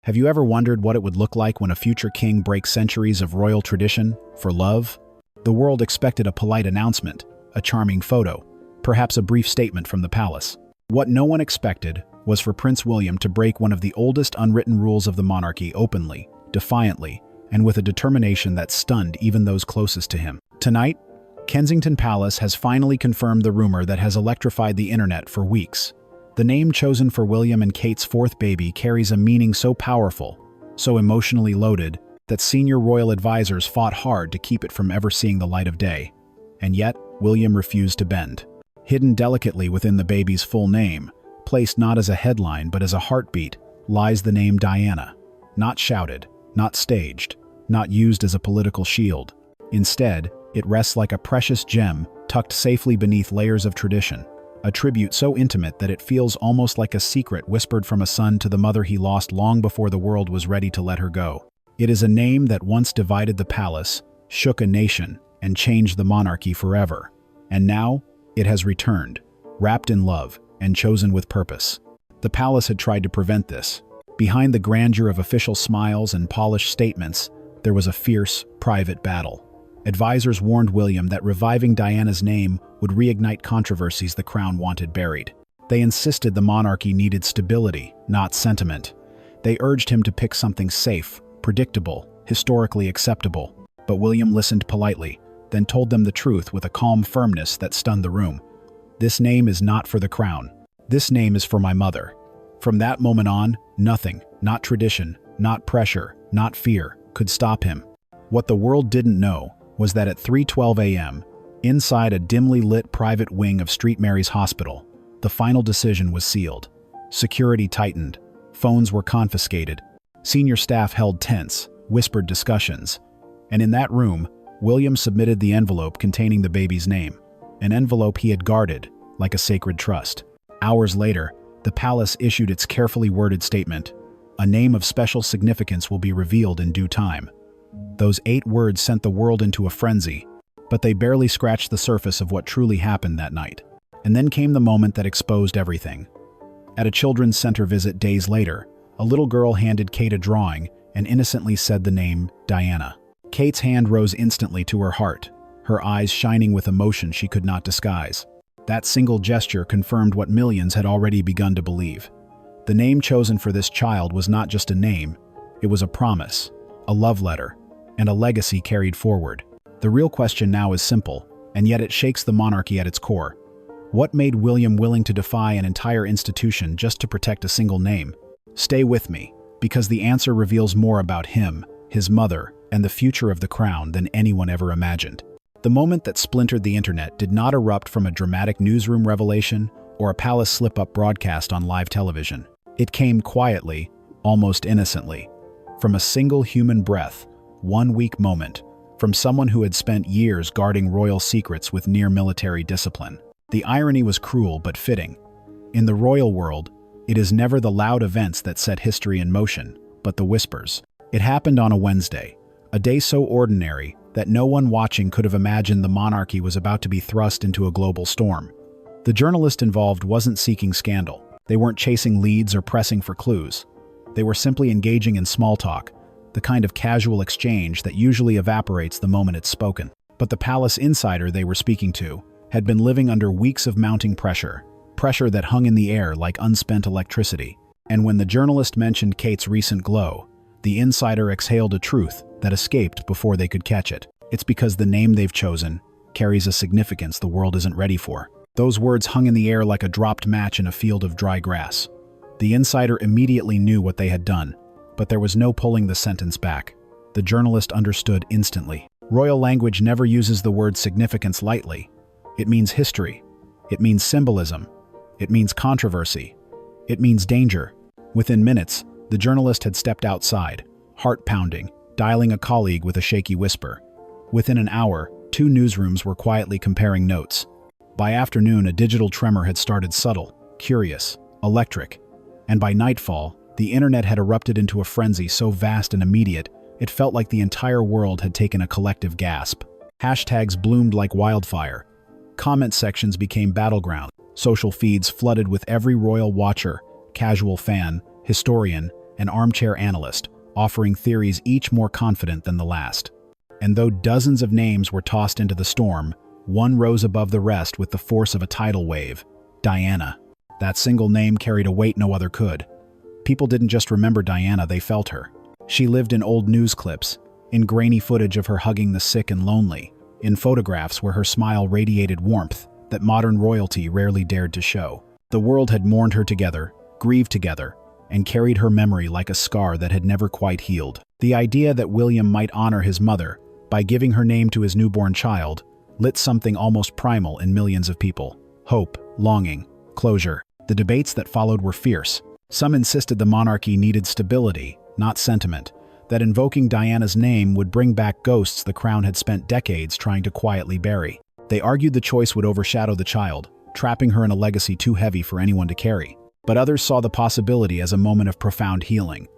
Have you ever wondered what it would look like when a future king breaks centuries of royal tradition for love? The world expected a polite announcement, a charming photo, perhaps a brief statement from the palace. What no one expected was for Prince William to break one of the oldest unwritten rules of the monarchy openly, defiantly, and with a determination that stunned even those closest to him. Tonight, Kensington Palace has finally confirmed the rumor that has electrified the internet for weeks. The name chosen for William and Kate's fourth baby carries a meaning so powerful, so emotionally loaded, that senior royal advisors fought hard to keep it from ever seeing the light of day. And yet, William refused to bend. Hidden delicately within the baby's full name, placed not as a headline but as a heartbeat, lies the name Diana. Not shouted, not staged, not used as a political shield. Instead, it rests like a precious gem tucked safely beneath layers of tradition. A tribute so intimate that it feels almost like a secret whispered from a son to the mother he lost long before the world was ready to let her go. It is a name that once divided the palace, shook a nation, and changed the monarchy forever. And now, it has returned, wrapped in love, and chosen with purpose. The palace had tried to prevent this. Behind the grandeur of official smiles and polished statements, there was a fierce, private battle. Advisors warned William that reviving Diana's name would reignite controversies the crown wanted buried. They insisted the monarchy needed stability, not sentiment. They urged him to pick something safe, predictable, historically acceptable. But William listened politely, then told them the truth with a calm firmness that stunned the room. This name is not for the crown. This name is for my mother. From that moment on, nothing, not tradition, not pressure, not fear, could stop him. What the world didn't know was that at 3:12 a.m., inside a dimly lit private wing of St. Mary's Hospital, the final decision was sealed. Security tightened. Phones were confiscated. Senior staff held tense, whispered discussions. And in that room, William submitted the envelope containing the baby's name, an envelope he had guarded like a sacred trust. Hours later, the palace issued its carefully worded statement. A name of special significance will be revealed in due time. Those 8 words sent the world into a frenzy, but they barely scratched the surface of what truly happened that night. And then came the moment that exposed everything. At a children's center visit days later, a little girl handed Kate a drawing and innocently said the name Diana. Kate's hand rose instantly to her heart, her eyes shining with emotion she could not disguise. That single gesture confirmed what millions had already begun to believe. The name chosen for this child was not just a name, it was a promise, a love letter, and a legacy carried forward. The real question now is simple, and yet it shakes the monarchy at its core. What made William willing to defy an entire institution just to protect a single name? Stay with me, because the answer reveals more about him, his mother, and the future of the crown than anyone ever imagined. The moment that splintered the internet did not erupt from a dramatic newsroom revelation or a palace slip-up broadcast on live television. It came quietly, almost innocently, from a single human breath, one weak moment, from someone who had spent years guarding royal secrets with near military discipline. The irony was cruel but fitting. In the royal world, it is never the loud events that set history in motion, but the whispers. It happened on a Wednesday, a day so ordinary that no one watching could have imagined the monarchy was about to be thrust into a global storm. The journalist involved wasn't seeking scandal. They weren't chasing leads or pressing for clues. They were simply engaging in small talk, the kind of casual exchange that usually evaporates the moment it's spoken. But the palace insider they were speaking to had been living under weeks of mounting pressure that hung in the air like unspent electricity. And when the journalist mentioned Kate's recent glow, the insider exhaled a truth that escaped before they could catch it. It's because the name they've chosen carries a significance the world isn't ready for. Those words hung in the air like a dropped match in a field of dry grass. The insider immediately knew what they had done, but there was no pulling the sentence back. The journalist understood instantly. Royal language never uses the word significance lightly. It means history. It means symbolism. It means controversy. It means danger. Within minutes, the journalist had stepped outside, heart pounding, dialing a colleague with a shaky whisper. Within an hour, 2 newsrooms were quietly comparing notes. By afternoon, a digital tremor had started subtle, curious, electric. And by nightfall, the internet had erupted into a frenzy so vast and immediate, it felt like the entire world had taken a collective gasp. Hashtags bloomed like wildfire. Comment sections became battlegrounds. Social feeds flooded with every royal watcher, casual fan, historian, an armchair analyst, offering theories each more confident than the last. And though dozens of names were tossed into the storm, one rose above the rest with the force of a tidal wave: Diana. That single name carried a weight no other could. People didn't just remember Diana, they felt her. She lived in old news clips, in grainy footage of her hugging the sick and lonely, in photographs where her smile radiated warmth that modern royalty rarely dared to show. The world had mourned her together, grieved together, and carried her memory like a scar that had never quite healed. The idea that William might honor his mother by giving her name to his newborn child lit something almost primal in millions of people: hope, longing, closure. The debates that followed were fierce. Some insisted the monarchy needed stability, not sentiment, that invoking Diana's name would bring back ghosts the crown had spent decades trying to quietly bury. They argued the choice would overshadow the child, trapping her in a legacy too heavy for anyone to carry. But others saw the possibility as a moment of profound healing,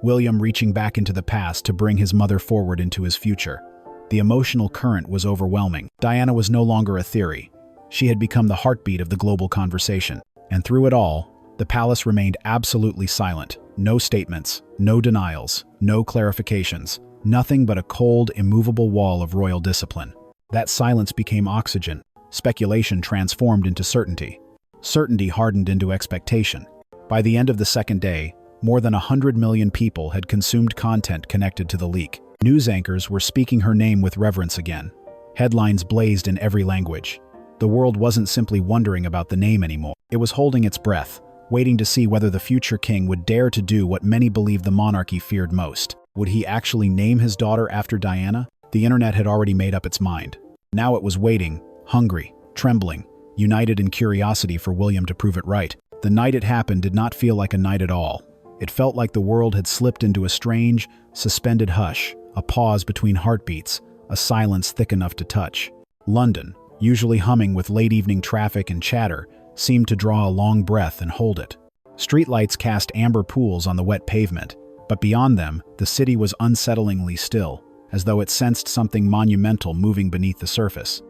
William reaching back into the past to bring his mother forward into his future. The emotional current was overwhelming. Diana was no longer a theory. She had become the heartbeat of the global conversation. And through it all, the palace remained absolutely silent. No statements, no denials, no clarifications, nothing but a cold, immovable wall of royal discipline. That silence became oxygen. Speculation transformed into certainty. Certainty hardened into expectation. By the end of the second day, more than 100 million people had consumed content connected to the leak. News anchors were speaking her name with reverence again. Headlines blazed in every language. The world wasn't simply wondering about the name anymore. It was holding its breath, waiting to see whether the future king would dare to do what many believed the monarchy feared most. Would he actually name his daughter after Diana? The internet had already made up its mind. Now it was waiting, hungry, trembling, united in curiosity for William to prove it right. The night it happened did not feel like a night at all. It felt like the world had slipped into a strange, suspended hush, a pause between heartbeats, a silence thick enough to touch. London, usually humming with late-evening traffic and chatter, seemed to draw a long breath and hold it. Streetlights cast amber pools on the wet pavement, but beyond them, the city was unsettlingly still, as though it sensed something monumental moving beneath the surface.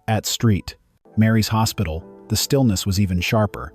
At St. Mary's Hospital, the stillness was even sharper.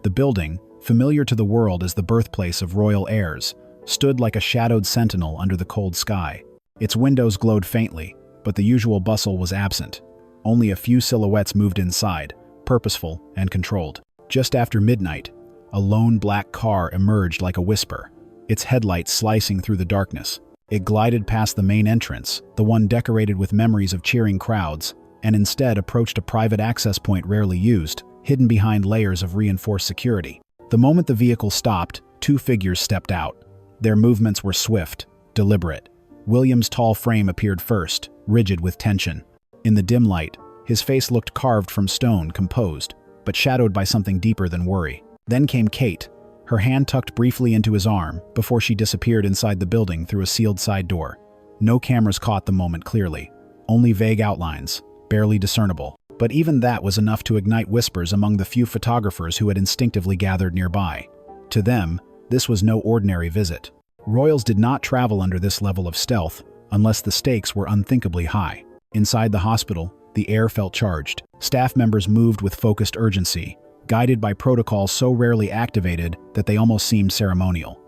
The building, familiar to the world as the birthplace of royal heirs, stood like a shadowed sentinel under the cold sky. Its windows glowed faintly, but the usual bustle was absent. Only a few silhouettes moved inside, purposeful and controlled. Just after midnight, a lone black car emerged like a whisper, its headlights slicing through the darkness. It glided past the main entrance, the one decorated with memories of cheering crowds, and instead approached a private access point rarely used, hidden behind layers of reinforced security. The moment the vehicle stopped, two figures stepped out. Their movements were swift, deliberate. William's tall frame appeared first, rigid with tension. In the dim light, his face looked carved from stone, composed, but shadowed by something deeper than worry. Then came Kate, her hand tucked briefly into his arm before she disappeared inside the building through a sealed side door. No cameras caught the moment clearly, only vague outlines, barely discernible. But even that was enough to ignite whispers among the few photographers who had instinctively gathered nearby. To them, this was no ordinary visit. Royals did not travel under this level of stealth unless the stakes were unthinkably high. Inside the hospital, the air felt charged. Staff members moved with focused urgency, guided by protocols so rarely activated that they almost seemed ceremonial.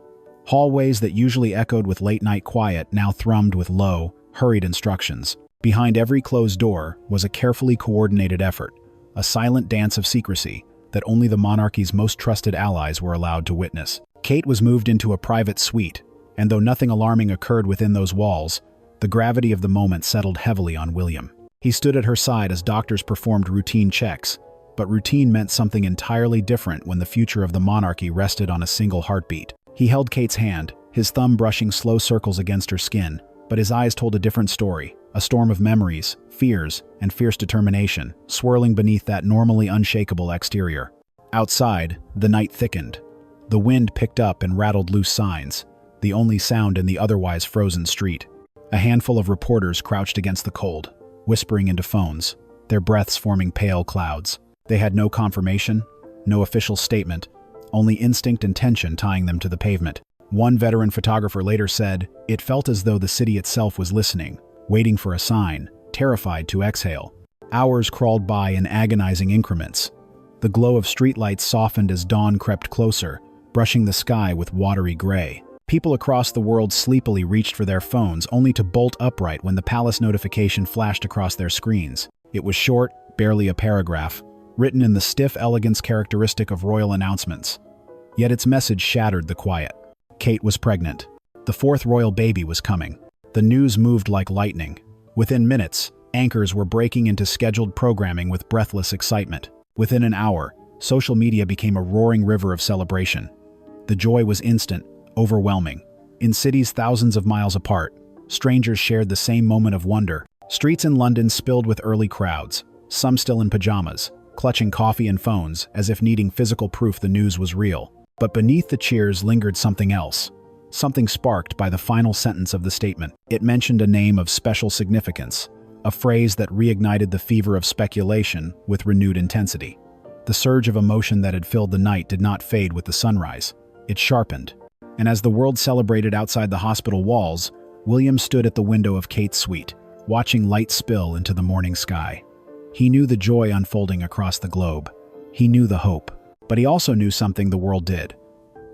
Hallways that usually echoed with late-night quiet now thrummed with low, hurried instructions. Behind every closed door was a carefully coordinated effort, a silent dance of secrecy that only the monarchy's most trusted allies were allowed to witness. Kate was moved into a private suite, and though nothing alarming occurred within those walls, the gravity of the moment settled heavily on William. He stood at her side as doctors performed routine checks, but routine meant something entirely different when the future of the monarchy rested on a single heartbeat. He held Kate's hand, his thumb brushing slow circles against her skin, but his eyes told a different story, a storm of memories, fears, and fierce determination, swirling beneath that normally unshakable exterior. Outside, the night thickened. The wind picked up and rattled loose signs, the only sound in the otherwise frozen street. A handful of reporters crouched against the cold, whispering into phones, their breaths forming pale clouds. They had no confirmation, no official statement, only instinct and tension tying them to the pavement. One veteran photographer later said, "It felt as though the city itself was listening, waiting for a sign, terrified to exhale." Hours crawled by in agonizing increments. The glow of streetlights softened as dawn crept closer, brushing the sky with watery gray. People across the world sleepily reached for their phones, only to bolt upright when the palace notification flashed across their screens. It was short, barely a paragraph, written in the stiff elegance characteristic of royal announcements. Yet its message shattered the quiet. Kate was pregnant. The fourth royal baby was coming. The news moved like lightning. Within minutes, anchors were breaking into scheduled programming with breathless excitement. Within an hour, social media became a roaring river of celebration. The joy was instant, overwhelming. In cities thousands of miles apart, strangers shared the same moment of wonder. Streets in London spilled with early crowds, some still in pajamas, clutching coffee and phones as if needing physical proof the news was real. But beneath the cheers lingered something else. Something sparked by the final sentence of the statement. It mentioned a name of special significance, a phrase that reignited the fever of speculation with renewed intensity. The surge of emotion that had filled the night did not fade with the sunrise. It sharpened. And as the world celebrated outside the hospital walls, William stood at the window of Kate's suite, watching light spill into the morning sky. He knew the joy unfolding across the globe. He knew the hope. But he also knew something the world did.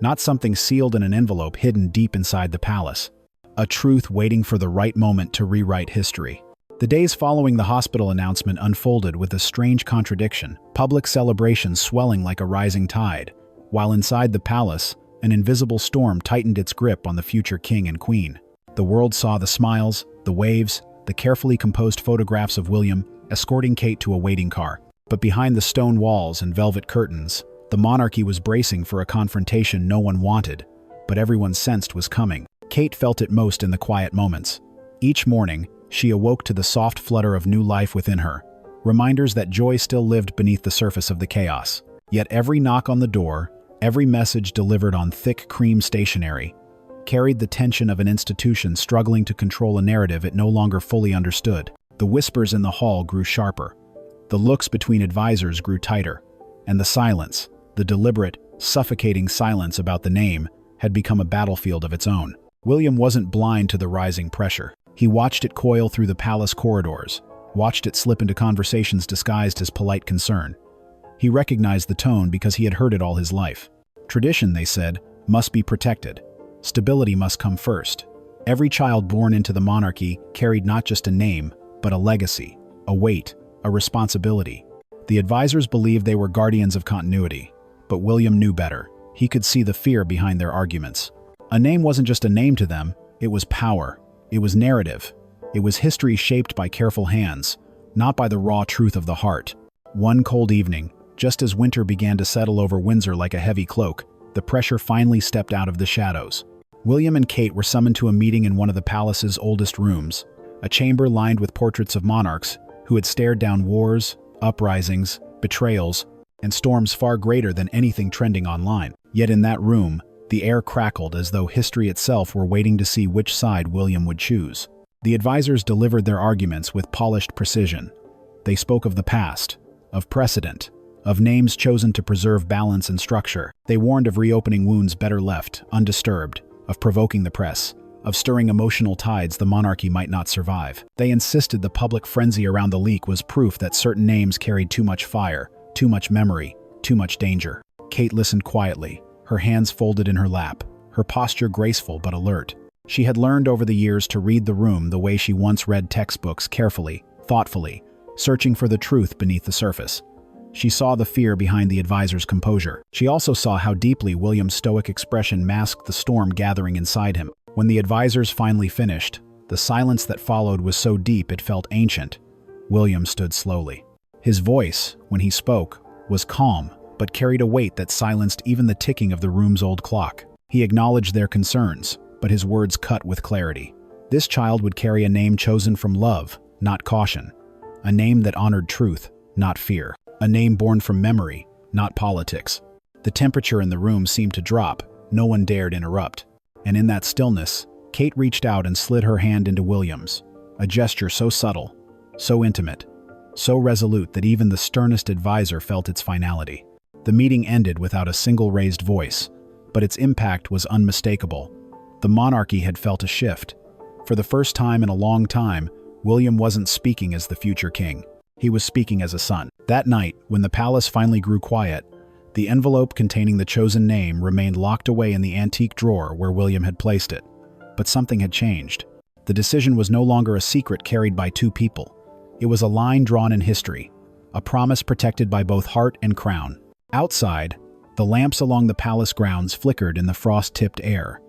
Not something sealed in an envelope hidden deep inside the palace. A truth waiting for the right moment to rewrite history. The days following the hospital announcement unfolded with a strange contradiction, public celebrations swelling like a rising tide, while inside the palace, an invisible storm tightened its grip on the future king and queen. The world saw the smiles, the waves, the carefully composed photographs of William escorting Kate to a waiting car. But behind the stone walls and velvet curtains, the monarchy was bracing for a confrontation no one wanted, but everyone sensed was coming. Kate felt it most in the quiet moments. Each morning, she awoke to the soft flutter of new life within her, reminders that joy still lived beneath the surface of the chaos. Yet every knock on the door, every message delivered on thick cream stationery, carried the tension of an institution struggling to control a narrative it no longer fully understood. The whispers in the hall grew sharper. The looks between advisors grew tighter. And the silence, the deliberate, suffocating silence about the name, had become a battlefield of its own. William wasn't blind to the rising pressure. He watched it coil through the palace corridors, watched it slip into conversations disguised as polite concern. He recognized the tone because he had heard it all his life. Tradition, they said, must be protected. Stability must come first. Every child born into the monarchy carried not just a name, but a legacy, a weight, a responsibility. The advisors believed they were guardians of continuity, but William knew better. He could see the fear behind their arguments. A name wasn't just a name to them, it was power. It was narrative. It was history shaped by careful hands, not by the raw truth of the heart. One cold evening, just as winter began to settle over Windsor like a heavy cloak, the pressure finally stepped out of the shadows. William and Kate were summoned to a meeting in one of the palace's oldest rooms, a chamber lined with portraits of monarchs who had stared down wars, uprisings, betrayals, and storms far greater than anything trending online. Yet in that room, the air crackled as though history itself were waiting to see which side William would choose. The advisors delivered their arguments with polished precision. They spoke of the past, of precedent, of names chosen to preserve balance and structure. They warned of reopening wounds better left undisturbed, of provoking the press, of stirring emotional tides the monarchy might not survive. They insisted the public frenzy around the leak was proof that certain names carried too much fire, too much memory, too much danger. Kate listened quietly, her hands folded in her lap, her posture graceful but alert. She had learned over the years to read the room the way she once read textbooks, carefully, thoughtfully, searching for the truth beneath the surface. She saw the fear behind the advisor's composure. She also saw how deeply William's stoic expression masked the storm gathering inside him. When the advisors finally finished, the silence that followed was so deep it felt ancient. William stood slowly. His voice, when he spoke, was calm, but carried a weight that silenced even the ticking of the room's old clock. He acknowledged their concerns, but his words cut with clarity. This child would carry a name chosen from love, not caution. A name that honored truth, not fear. A name born from memory, not politics. The temperature in the room seemed to drop. No one dared interrupt. And in that stillness, Kate reached out and slid her hand into William's, a gesture so subtle, so intimate, so resolute that even the sternest advisor felt its finality. The meeting ended without a single raised voice, but its impact was unmistakable. The monarchy had felt a shift. For the first time in a long time, William wasn't speaking as the future king. He was speaking as a son. That night, when the palace finally grew quiet, The envelope containing the chosen name remained locked away in the antique drawer where William had placed it. But something had changed. The decision was no longer a secret carried by two people. It was a line drawn in history, a promise protected by both heart and crown. Outside, the lamps along the palace grounds flickered in the frost-tipped air.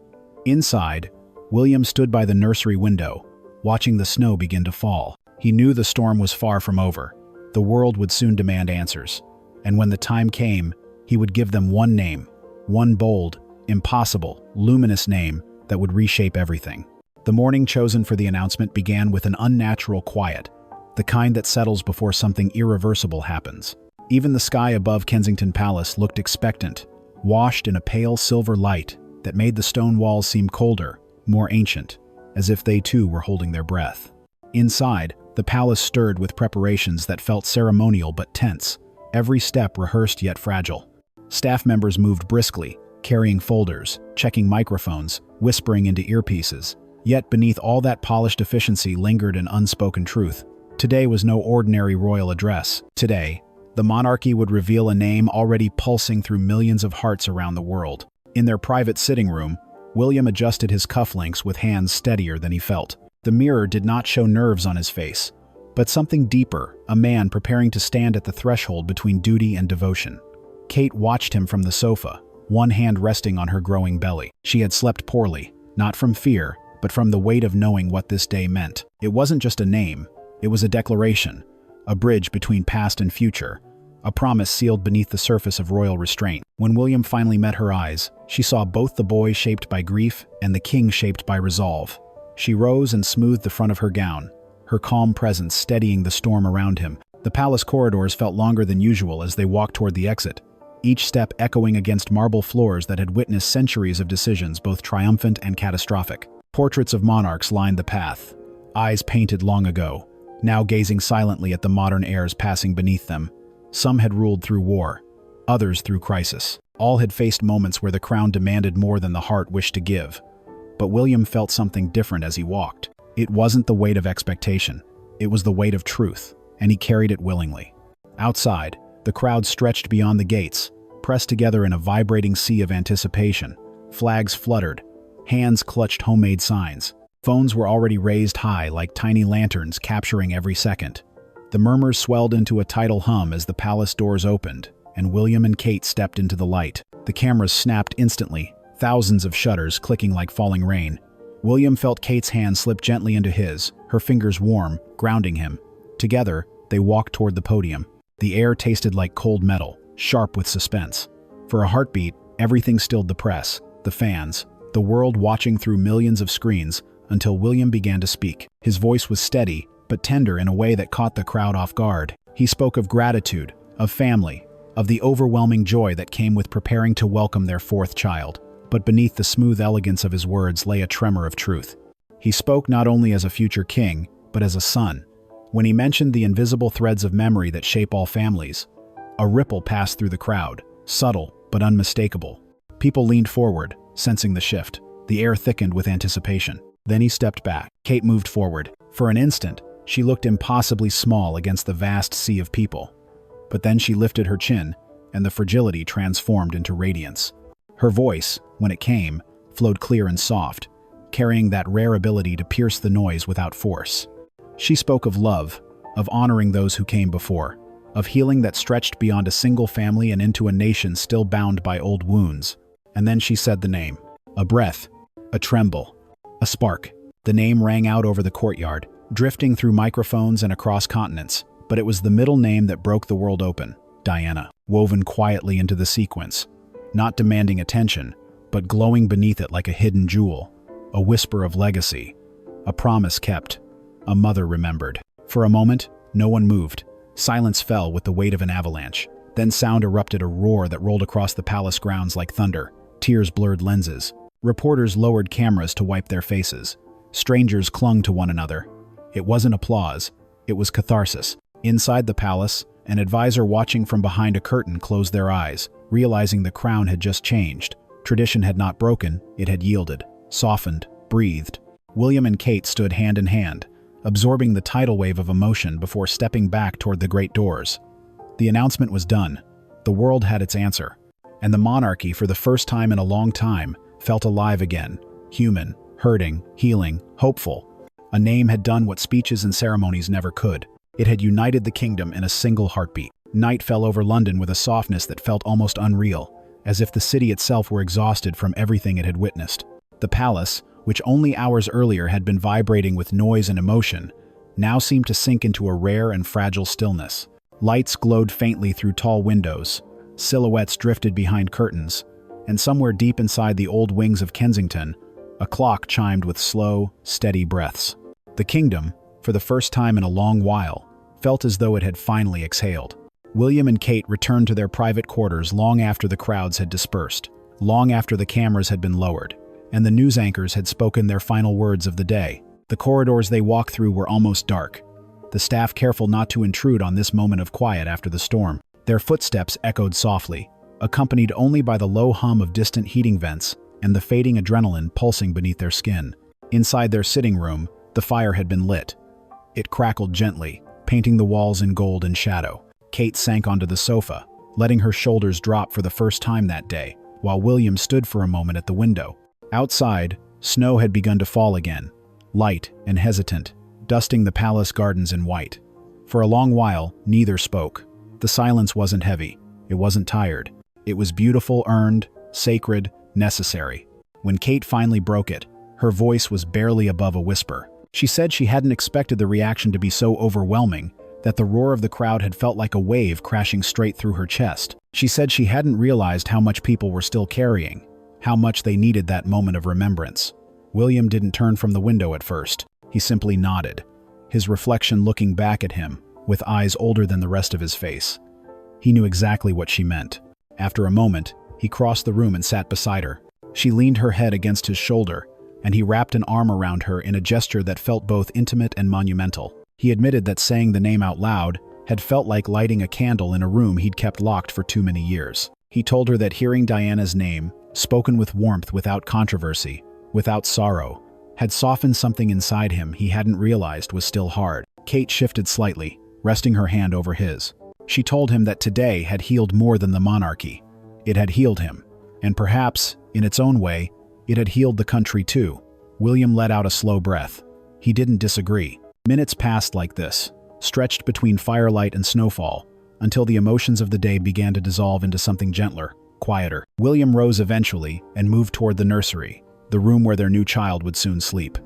Inside, William stood by the nursery window, watching the snow begin to fall. He knew the storm was far from over. The world would soon demand answers. And when the time came, he would give them one name, one bold, impossible, luminous name that would reshape everything. The morning chosen for the announcement began with an unnatural quiet, the kind that settles before something irreversible happens. Even the sky above Kensington Palace looked expectant, washed in a pale silver light that made the stone walls seem colder, more ancient, as if they too were holding their breath. Inside, the palace stirred with preparations that felt ceremonial but tense, every step rehearsed yet fragile. Staff members moved briskly, carrying folders, checking microphones, whispering into earpieces. Yet beneath all that polished efficiency lingered an unspoken truth. Today was no ordinary royal address. Today, the monarchy would reveal a name already pulsing through millions of hearts around the world. In their private sitting room, William adjusted his cufflinks with hands steadier than he felt. The mirror did not show nerves on his face, but something deeper, a man preparing to stand at the threshold between duty and devotion. Kate watched him from the sofa, one hand resting on her growing belly. She had slept poorly, not from fear, but from the weight of knowing what this day meant. It wasn't just a name, it was a declaration, a bridge between past and future, a promise sealed beneath the surface of royal restraint. When William finally met her eyes, she saw both the boy shaped by grief and the king shaped by resolve. She rose and smoothed the front of her gown, her calm presence steadying the storm around him. The palace corridors felt longer than usual as they walked toward the exit, each step echoing against marble floors that had witnessed centuries of decisions both triumphant and catastrophic. Portraits of monarchs lined the path, eyes painted long ago, now gazing silently at the modern heirs passing beneath them. Some had ruled through war, others through crisis. All had faced moments where the crown demanded more than the heart wished to give. But William felt something different as he walked. It wasn't the weight of expectation, it was the weight of truth, and he carried it willingly. Outside, the crowd stretched beyond the gates, pressed together in a vibrating sea of anticipation. Flags fluttered, hands clutched homemade signs. Phones were already raised high like tiny lanterns capturing every second. The murmurs swelled into a tidal hum as the palace doors opened, and William and Kate stepped into the light. The cameras snapped instantly, thousands of shutters clicking like falling rain. William felt Kate's hand slip gently into his, her fingers warm, grounding him. Together, they walked toward the podium. The air tasted like cold metal, sharp with suspense. For a heartbeat, everything stilled: the press, the fans, the world watching through millions of screens, until William began to speak. His voice was steady, but tender in a way that caught the crowd off guard. He spoke of gratitude, of family, of the overwhelming joy that came with preparing to welcome their fourth child. But beneath the smooth elegance of his words lay a tremor of truth. He spoke not only as a future king, but as a son. When he mentioned the invisible threads of memory that shape all families, a ripple passed through the crowd, subtle but unmistakable. People leaned forward, sensing the shift. The air thickened with anticipation. Then he stepped back. Kate moved forward. For an instant, she looked impossibly small against the vast sea of people. But then she lifted her chin, and the fragility transformed into radiance. Her voice, when it came, flowed clear and soft, carrying that rare ability to pierce the noise without force. She spoke of love, of honoring those who came before, of healing that stretched beyond a single family and into a nation still bound by old wounds. And then she said the name. A breath, a tremble, a spark. The name rang out over the courtyard, drifting through microphones and across continents. But it was the middle name that broke the world open: Diana, woven quietly into the sequence, not demanding attention, but glowing beneath it like a hidden jewel, a whisper of legacy, a promise kept, a mother remembered. For a moment, no one moved. Silence fell with the weight of an avalanche. Then sound erupted, a roar that rolled across the palace grounds like thunder. Tears blurred lenses. Reporters lowered cameras to wipe their faces. Strangers clung to one another. It wasn't applause, it was catharsis. Inside the palace, an advisor watching from behind a curtain closed their eyes, realizing the crown had just changed. Tradition had not broken, it had yielded, softened, breathed. William and Kate stood hand in hand, absorbing the tidal wave of emotion before stepping back toward the great doors. The announcement was done. The world had its answer. And the monarchy, for the first time in a long time, felt alive again. Human, hurting, healing, hopeful. A name had done what speeches and ceremonies never could. It had united the kingdom in a single heartbeat. Night fell over London with a softness that felt almost unreal, as if the city itself were exhausted from everything it had witnessed. The palace, which only hours earlier had been vibrating with noise and emotion, now seemed to sink into a rare and fragile stillness. Lights glowed faintly through tall windows, silhouettes drifted behind curtains, and somewhere deep inside the old wings of Kensington, a clock chimed with slow, steady breaths. The kingdom, for the first time in a long while, felt as though it had finally exhaled. William and Kate returned to their private quarters long after the crowds had dispersed, long after the cameras had been lowered, and the news anchors had spoken their final words of the day. The corridors they walked through were almost dark, the staff careful not to intrude on this moment of quiet after the storm. Their footsteps echoed softly, accompanied only by the low hum of distant heating vents and the fading adrenaline pulsing beneath their skin. Inside their sitting room, the fire had been lit. It crackled gently, painting the walls in gold and shadow. Kate sank onto the sofa, letting her shoulders drop for the first time that day, while William stood for a moment at the window. Outside, snow had begun to fall again, light and hesitant, dusting the palace gardens in white. For a long while, neither spoke. The silence wasn't heavy. It wasn't tired. It was beautiful, earned, sacred, necessary. When Kate finally broke it, her voice was barely above a whisper. She said she hadn't expected the reaction to be so overwhelming, that the roar of the crowd had felt like a wave crashing straight through her chest. She said she hadn't realized how much people were still carrying, how much they needed that moment of remembrance. William didn't turn from the window at first. He simply nodded, his reflection looking back at him, with eyes older than the rest of his face. He knew exactly what she meant. After a moment, he crossed the room and sat beside her. She leaned her head against his shoulder, and he wrapped an arm around her in a gesture that felt both intimate and monumental. He admitted that saying the name out loud had felt like lighting a candle in a room he'd kept locked for too many years. He told her that hearing Diana's name, spoken with warmth without controversy, without sorrow, had softened something inside him he hadn't realized was still hard. Kate shifted slightly, resting her hand over his. She told him that today had healed more than the monarchy. It had healed him, and perhaps, in its own way, it had healed the country too. William let out a slow breath. He didn't disagree. Minutes passed like this, stretched between firelight and snowfall, until the emotions of the day began to dissolve into something gentler, quieter. William rose eventually and moved toward the nursery, the room where their new child would soon sleep.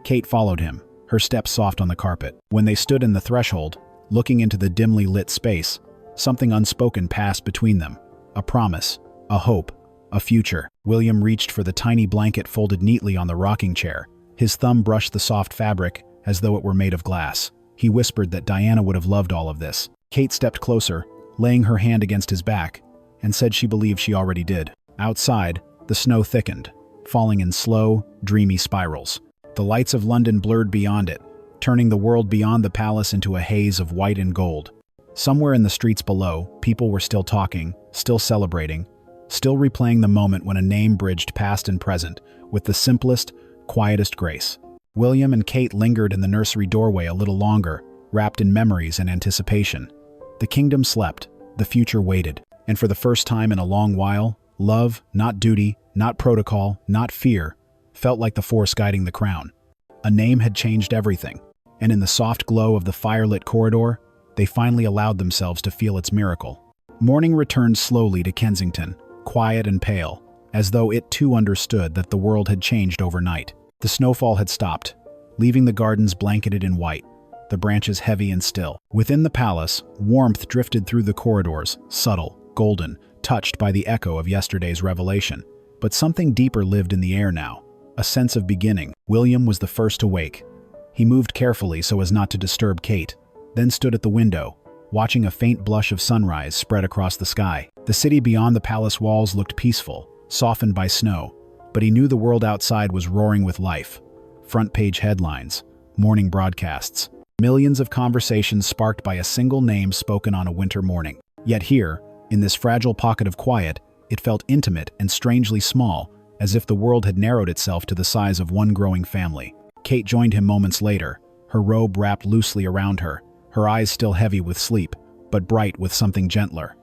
Kate followed him, her steps soft on the carpet. When they stood in the threshold, looking into the dimly lit space, something unspoken passed between them. A promise, a hope, a future. William reached for the tiny blanket folded neatly on the rocking chair. His thumb brushed the soft fabric as though it were made of glass. He whispered that Diana would have loved all of this. Kate stepped closer, laying her hand against his back, and said she believed she already did. Outside, the snow thickened, falling in slow, dreamy spirals. The lights of London blurred beyond it, turning the world beyond the palace into a haze of white and gold. Somewhere in the streets below, people were still talking, still celebrating, still replaying the moment when a name bridged past and present with the simplest, quietest grace. William and Kate lingered in the nursery doorway a little longer, wrapped in memories and anticipation. The kingdom slept, the future waited, and for the first time in a long while, love, not duty, not protocol, not fear, felt like the force guiding the crown. A name had changed everything, and in the soft glow of the firelit corridor, they finally allowed themselves to feel its miracle. Morning returned slowly to Kensington, quiet and pale, as though it too understood that the world had changed overnight. The snowfall had stopped, leaving the gardens blanketed in white, the branches heavy and still. Within the palace, warmth drifted through the corridors, subtle, golden, touched by the echo of yesterday's revelation. But something deeper lived in the air now, a sense of beginning. William was the first to wake. He moved carefully so as not to disturb Kate, then stood at the window, watching a faint blush of sunrise spread across the sky. The city beyond the palace walls looked peaceful, softened by snow, but he knew the world outside was roaring with life. Front-page headlines, morning broadcasts, millions of conversations sparked by a single name spoken on a winter morning. Yet here, in this fragile pocket of quiet, it felt intimate and strangely small, as if the world had narrowed itself to the size of one growing family. Kate joined him moments later, her robe wrapped loosely around her, her eyes still heavy with sleep, but bright with something gentler.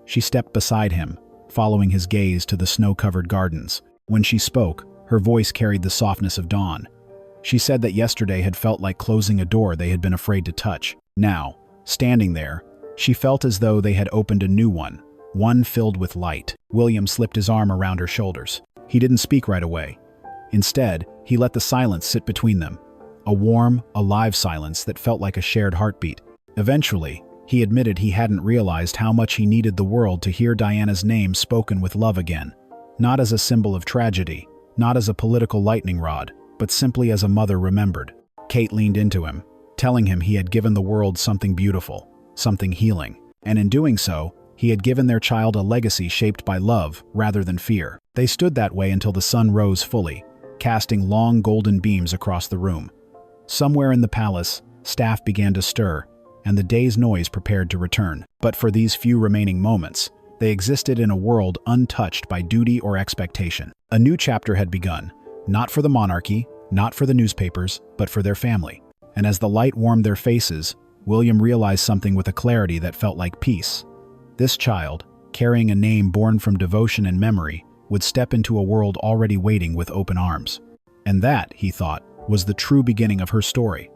She stepped beside him, following his gaze to the snow-covered gardens. When she spoke, her voice carried the softness of dawn. She said that yesterday had felt like closing a door they had been afraid to touch. Now, standing there, she felt as though they had opened a new one filled with light. William slipped his arm around her shoulders. He didn't speak right away. Instead, he let the silence sit between them, a warm, alive silence that felt like a shared heartbeat. Eventually, he admitted he hadn't realized how much he needed the world to hear Diana's name spoken with love again. Not as a symbol of tragedy, not as a political lightning rod, but simply as a mother remembered. Kate leaned into him, telling him he had given the world something beautiful, something healing. And in doing so, he had given their child a legacy shaped by love rather than fear. They stood that way until the sun rose fully, casting long golden beams across the room. Somewhere in the palace, staff began to stir, and the day's noise prepared to return. But for these few remaining moments, they existed in a world untouched by duty or expectation. A new chapter had begun, not for the monarchy, not for the newspapers, but for their family. And as the light warmed their faces, William realized something with a clarity that felt like peace. This child, carrying a name born from devotion and memory, would step into a world already waiting with open arms. And that, he thought, was the true beginning of her story.